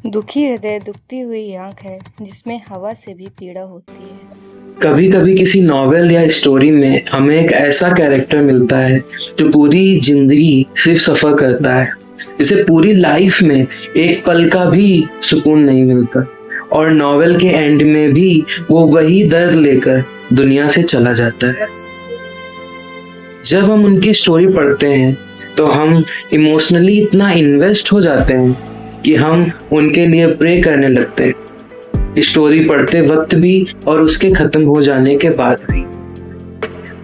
दुखी हृदय दुखती हुई आंख है जिसमें हवा से भी पीड़ा होती है। कभी कभी किसी नॉवेल या स्टोरी में हमें एक ऐसा कैरेक्टर मिलता है जो पूरी जिंदगी सिर्फ सफर करता है, जिसे पूरी लाइफ में एक पल का भी सुकून नहीं मिलता और नॉवेल के एंड में भी वो वही दर्द लेकर दुनिया से चला जाता है। जब हम उनकी स्टोरी पढ़ते हैं तो हम इमोशनली इतना इन्वेस्ट हो जाते हैं कि हम उनके लिए प्रे करने लगते हैं, स्टोरी पढ़ते वक्त भी और उसके खत्म हो जाने के बाद भी।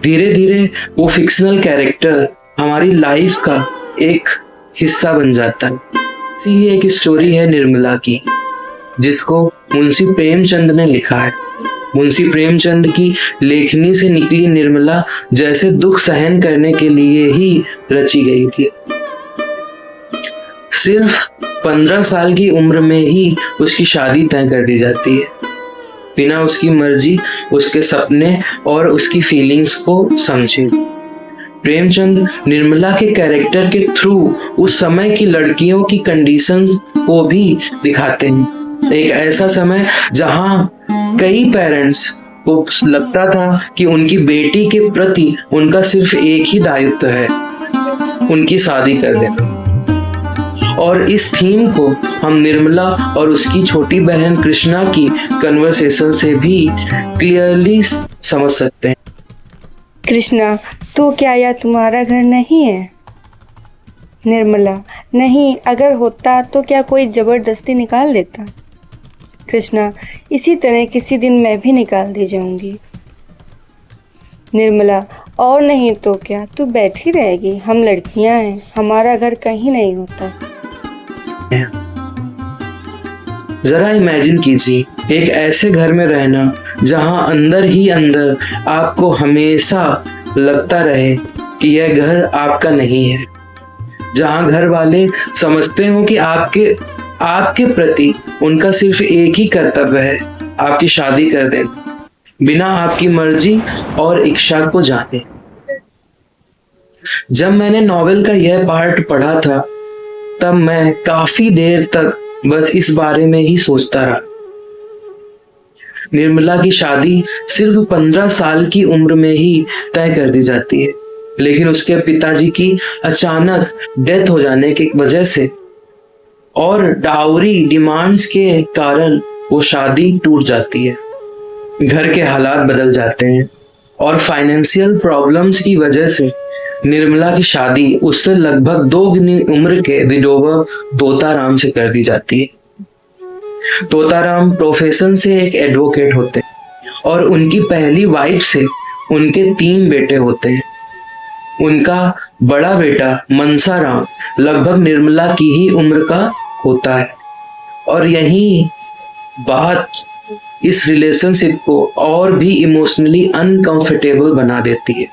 धीरे धीरे वो फिक्शनल कैरेक्टर हमारी लाइफ का एक हिस्सा बन जाता है। ऐसी ही एक स्टोरी है निर्मला की, जिसको मुंशी प्रेमचंद ने लिखा है। मुंशी प्रेमचंद की लेखनी से निकली निर्मला जैसे दुख सहन करने के लिए ही रची गई थी। सिर्फ 15 साल की उम्र में ही उसकी शादी तय कर दी जाती है, बिना उसकी मर्जी, उसके सपने और उसकी फीलिंग्स को समझे। प्रेमचंद निर्मला के कैरेक्टर के थ्रू उस समय की लड़कियों की कंडीशंस को भी दिखाते हैं। एक ऐसा समय जहां कई पेरेंट्स को लगता था कि उनकी बेटी के प्रति उनका सिर्फ एक ही दायित्व है, उनकी शादी कर देना। और इस थीम को हम निर्मला और उसकी छोटी बहन कृष्णा की कन्वर्सेशन से भी क्लियरली समझ सकते हैं। कृष्णा, तो क्या यह तुम्हारा घर नहीं है? निर्मला, नहीं, अगर होता तो क्या कोई जबरदस्ती निकाल देता? कृष्णा, इसी तरह किसी दिन मैं भी निकाल दी जाऊंगी। निर्मला, और नहीं तो क्या, तू बैठी रहेगी? हम लड़कियां हैं, हमारा घर कहीं नहीं होता। जरा इमेजिन कीजिए एक ऐसे घर में रहना जहां अंदर ही अंदर आपको हमेशा लगता रहे कि यह घर आपका नहीं है, जहां घर वाले समझते हो कि आपके प्रति उनका सिर्फ एक ही कर्तव्य है, आपकी शादी कर दें बिना आपकी मर्जी और इच्छा को जाने। जब मैंने नॉवेल का यह पार्ट पढ़ा था तब मैं काफी देर तक बस इस बारे में ही सोचता रहा। निर्मला की शादी सिर्फ 15 साल की उम्र में ही तय कर दी जाती है, लेकिन उसके पिताजी की अचानक डेथ हो जाने की वजह से और डाउरी डिमांड्स के कारण वो शादी टूट जाती है। घर के हालात बदल जाते हैं और फाइनेंशियल प्रॉब्लम्स की वजह से निर्मला की शादी उससे लगभग 2 गुनी उम्र के विडोवर तोताराम से कर दी जाती है। तोताराम प्रोफेशन से एक एडवोकेट होते हैं और उनकी पहली वाइफ से उनके 3 बेटे होते हैं। उनका बड़ा बेटा मनसाराम लगभग निर्मला की ही उम्र का होता है और यही बात इस रिलेशनशिप को और भी इमोशनली अनकंफर्टेबल बना देती है।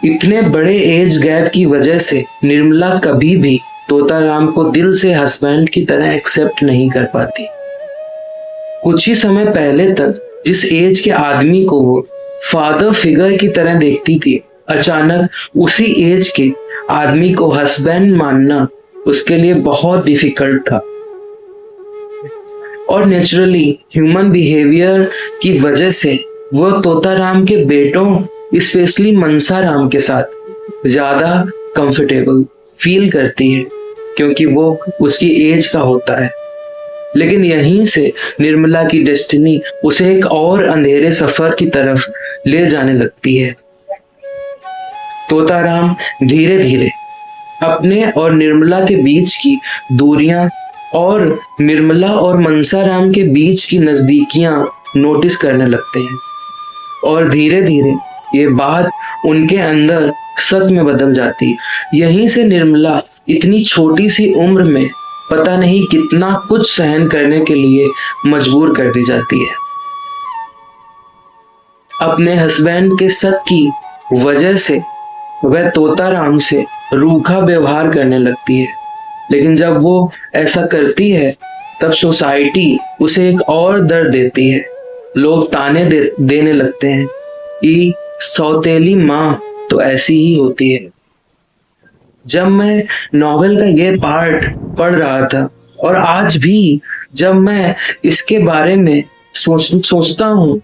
इतने बड़े एज गैप की वजह से निर्मला कभी भी तोताराम को दिल से हस्बैंड की तरह एक्सेप्ट नहीं कर पाती। कुछ ही समय पहले तक जिस एज के आदमी को वो फादर फिगर की तरह देखती थी, अचानक उसी एज के आदमी को हस्बैंड मानना उसके लिए बहुत डिफिकल्ट था। और नेचुरली ह्यूमन बिहेवियर की वजह से वो तोताराम के बेटों स्पेशली मनसाराम के साथ ज्यादा कंफर्टेबल फील करती है क्योंकि वो उसकी एज का होता है। लेकिन यहीं से निर्मला की डेस्टिनी उसे एक और अंधेरे सफर की तरफ ले जाने लगती है। तोताराम धीरे धीरे अपने और निर्मला के बीच की दूरियां और निर्मला और मनसाराम के बीच की नजदीकियां नोटिस करने लगते हैं और धीरे धीरे ये बात उनके अंदर शक में बदल जाती है। यहीं से निर्मला इतनी छोटी सी उम्र में पता नहीं कितना कुछ सहन करने के लिए मजबूर कर दी जाती है। अपने हस्बैंड के शक की वजह से वह तोताराम से रूखा व्यवहार करने लगती है, लेकिन जब वो ऐसा करती है तब सोसाइटी उसे एक और दर्द देती है। लोग ताने देने लगते हैं कि सौतेली माँ तो ऐसी ही होती है। जब मैं नॉवेल का ये पार्ट पढ़ रहा था और आज भी जब मैं इसके बारे में सोचता हूँ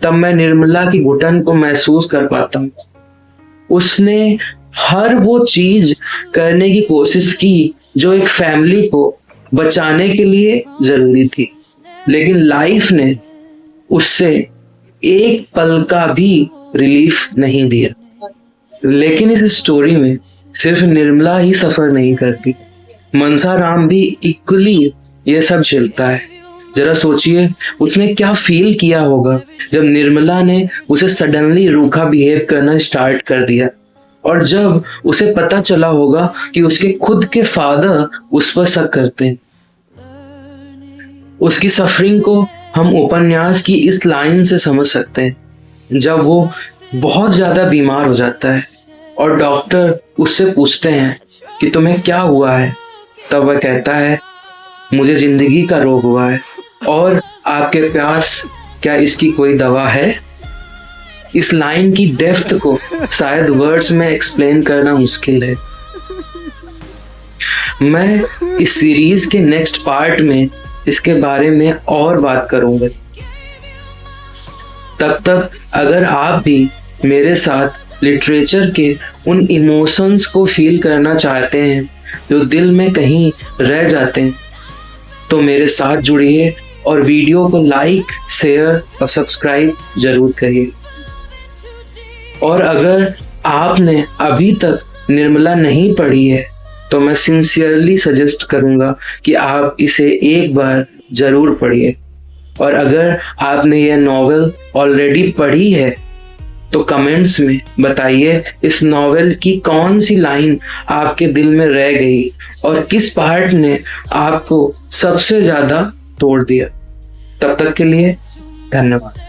तब मैं निर्मला की घुटन को महसूस कर पाता हूँ। उसने हर वो चीज करने की कोशिश की जो एक फैमिली को बचाने के लिए जरूरी थी, लेकिन लाइफ ने उससे एक पल का भी रिलीफ नहीं दिया। लेकिन इस स्टोरी में सिर्फ निर्मला ही सफर नहीं करती, मनसा राम भी इक्वली ये सब झेलता है। जरा सोचिए उसने क्या फील किया होगा जब निर्मला ने उसे सडनली रूखा बिहेव करना स्टार्ट कर दिया, और जब उसे पता चला होगा कि उसके खुद के फादर उस पर शक करते हैं। उसकी सफरिंग को हम उपन्यास की इस लाइन से समझ सकते हैं, जब वो बहुत ज्यादा बीमार हो जाता है और डॉक्टर उससे पूछते हैं कि तुम्हें क्या हुआ है, तब वह कहता है मुझे जिंदगी का रोग हुआ है और आपके पास क्या इसकी कोई दवा है। इस लाइन की डेप्थ को शायद वर्ड्स में एक्सप्लेन करना मुश्किल है। मैं इस सीरीज के नेक्स्ट पार्ट में इसके बारे में और बात करूंगा। तब तक अगर आप भी मेरे साथ लिटरेचर के उन इमोशंस को फील करना चाहते हैं जो दिल में कहीं रह जाते हैं, तो मेरे साथ जुड़िए और वीडियो को लाइक, शेयर और सब्सक्राइब जरूर करिए। और अगर आपने अभी तक निर्मला नहीं पढ़ी है तो मैं सिंसियरली सजेस्ट करूंगा कि आप इसे एक बार जरूर पढ़िए। और अगर आपने यह नॉवेल ऑलरेडी पढ़ी है तो कमेंट्स में बताइए इस नॉवेल की कौन सी लाइन आपके दिल में रह गई और किस पार्ट ने आपको सबसे ज्यादा तोड़ दिया। तब तक के लिए धन्यवाद।